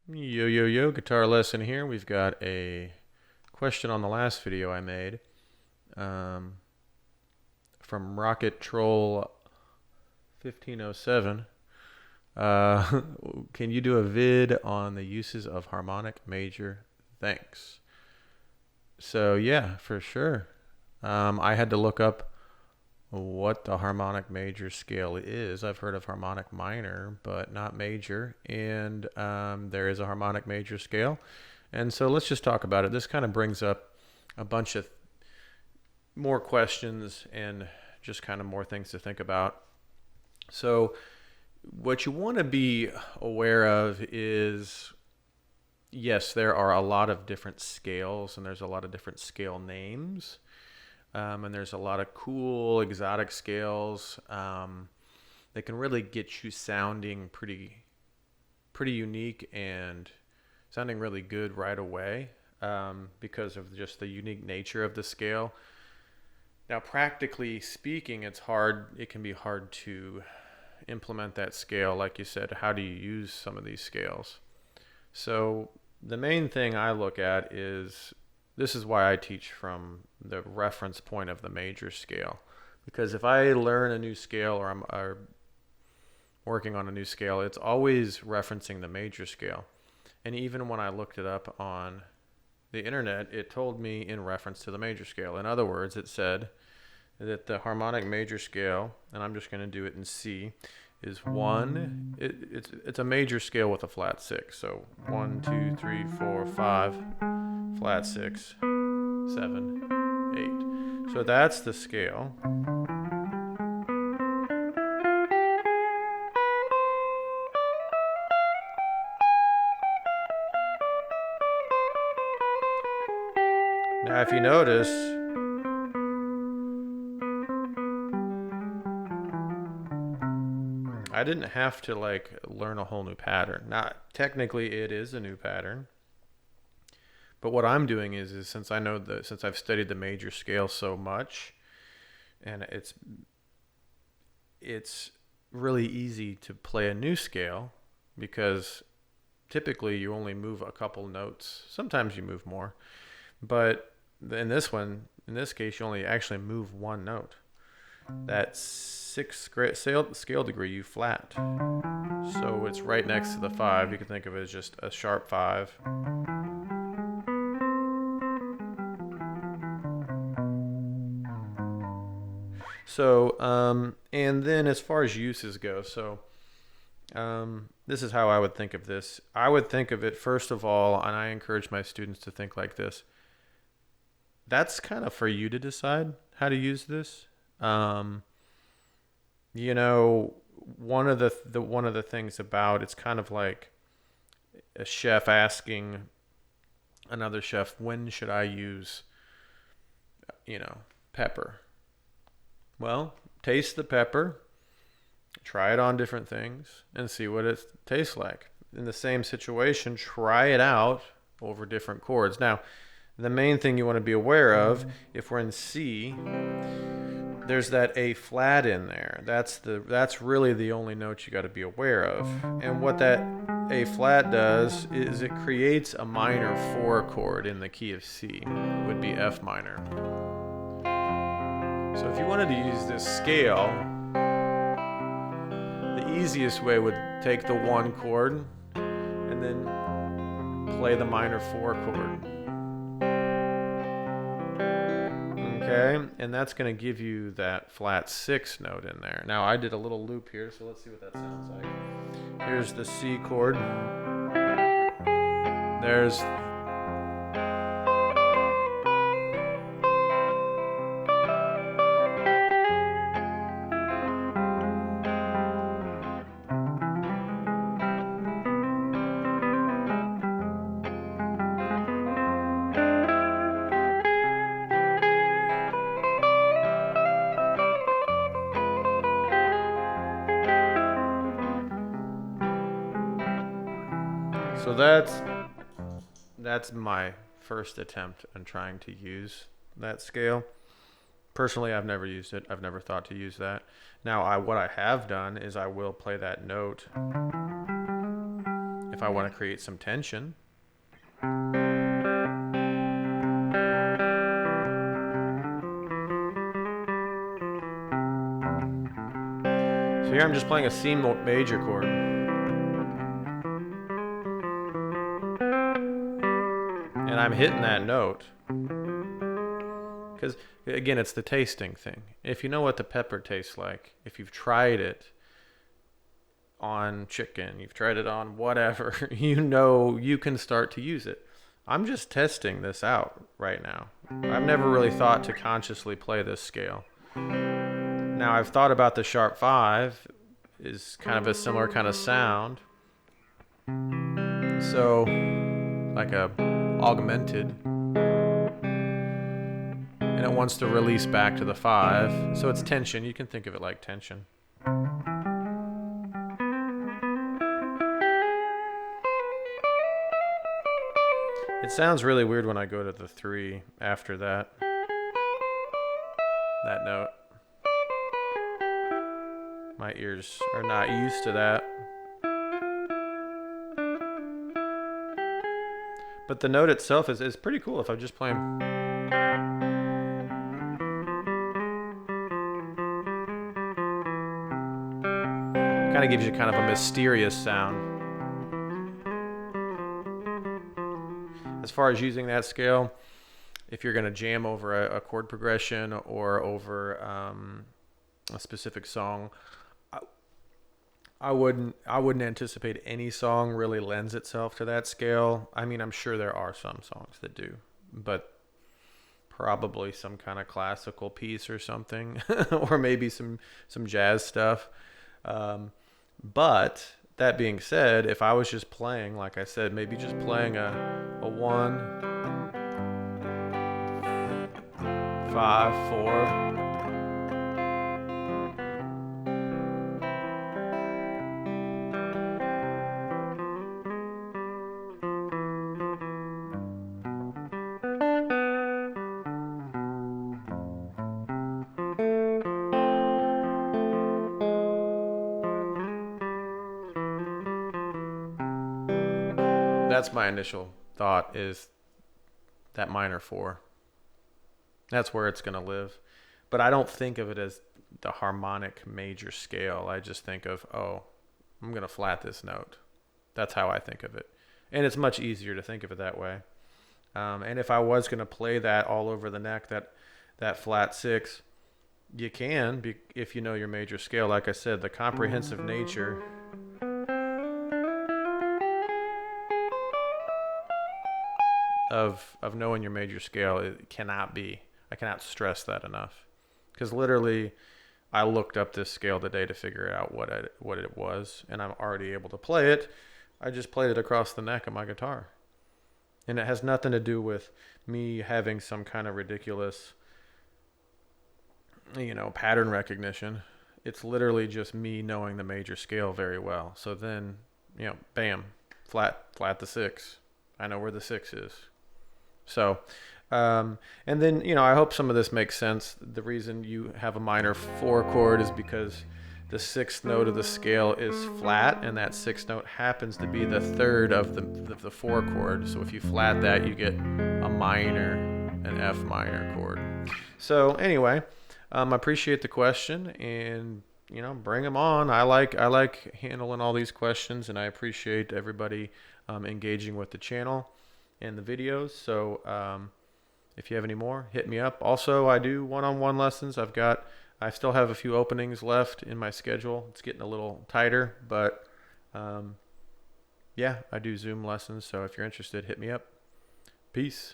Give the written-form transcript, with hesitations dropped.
Yo, guitar lesson here. We've got a question on the last video I made um, from Rocket Troll 1507. Uh, can you do a vid on the uses of harmonic major? Thanks. So, yeah, for sure. I had to look up what the harmonic major scale is. I've heard of harmonic minor, but not major. And there is a harmonic major scale. And so let's just talk about it. This kind of brings up a bunch of more questions and just kind of more things to think about. So, what you want to be aware of is yes, there are a lot of different scales and there's a lot of different scale names. And there's a lot of cool exotic scales that can really get you sounding pretty unique and sounding really good right away because of just the unique nature of the scale. Now, practically speaking, it can be hard to implement that scale. Like you said, how do you use some of these scales? So the main thing I look at is this is why I teach from the reference point of the major scale. Because if I learn a new scale or I'm working on a new scale, it's always referencing the major scale. And even when I looked it up on the internet, it told me in reference to the major scale. In other words, it said that the harmonic major scale, and I'm just going to do it in C, is one. It's a major scale with a flat six. So 1, 2, 3, 4, 5, flat 6, 7, 8. So that's the scale. Now, if you notice, I didn't have to learn a whole new pattern. Now, technically, it is a new pattern. But what I'm doing is since I've studied the major scale so much, and it's really easy to play a new scale because typically you only move a couple notes. Sometimes you move more, but in this case, you only actually move one note. That sixth scale degree, you flat. So it's right next to the 5. You can think of it as just a sharp 5. So, and then as far as uses go, this is how I would think of this. I would think of it, first of all, and I encourage my students to think like this. That's kind of for you to decide how to use this. One of the things about it's kind of like a chef asking another chef, when should I use, pepper? Well, taste the pepper, try it on different things, and see what it tastes like. In the same situation, try it out over different chords. Now, the main thing you want to be aware of, if we're in C, there's that A flat in there. That's really the only note you got to be aware of. And what that A flat does is it creates a minor 4 chord in the key of C. It would be F minor. So if you wanted to use this scale, the easiest way would take the 1 chord and then play the minor 4 chord. Okay, and that's going to give you that flat 6 note in there. Now I did a little loop here, so let's see what that sounds like. Here's the C chord. There's So that's my first attempt on trying to use that scale. Personally, I've never used it. I've never thought to use that. Now, what I have done is I will play that note. if I want to create some tension. So here I'm just playing a C major chord. And I'm hitting that note. Because, again, it's the tasting thing. If you know what the pepper tastes like, if you've tried it on chicken, you've tried it on whatever, you know you can start to use it. I'm just testing this out right now. I've never really thought to consciously play this scale. Now, I've thought about the sharp 5 is kind of a similar kind of sound. So, like a augmented. And it wants to release back to the 5. So it's tension. You can think of it like tension. It sounds really weird when I go to the 3 after that note. My ears are not used to that. But the note itself is pretty cool if I'm just playing. Kind of gives you kind of a mysterious sound. As far as using that scale, if you're going to jam over a chord progression or over a specific song, I wouldn't anticipate any song really lends itself to that scale. I mean, I'm sure there are some songs that do, but probably some kind of classical piece or something, or maybe some jazz stuff. But that being said, if I was just playing, like I said, maybe just playing a 1, 5, 4. That's my initial thought, is that minor 4. That's where it's going to live. But I don't think of it as the harmonic major scale. I just think of, oh, I'm going to flat this note. That's how I think of it. And it's much easier to think of it that way. And if I was going to play that all over the neck, that flat 6, you can, if you know your major scale. Like I said, the comprehensive nature of knowing your major scale, I cannot stress that enough. Because literally, I looked up this scale today to figure out what it was, and I'm already able to play it. I just played it across the neck of my guitar. And it has nothing to do with me having some kind of ridiculous, pattern recognition. It's literally just me knowing the major scale very well. So then, bam, flat the 6. I know where the 6 is. So, and then, I hope some of this makes sense. The reason you have a minor 4 chord is because the 6th note of the scale is flat, and that 6th note happens to be the 3rd of the 4 chord. So if you flat that, you get a minor, an F minor chord. So anyway, I appreciate the question, and bring them on. I like handling all these questions, and I appreciate everybody engaging with the channel and the videos. So if you have any more, hit me up. Also, I do one-on-one lessons. I still have a few openings left in my schedule. It's getting a little tighter, but yeah, I do Zoom lessons. So if you're interested, hit me up. Peace.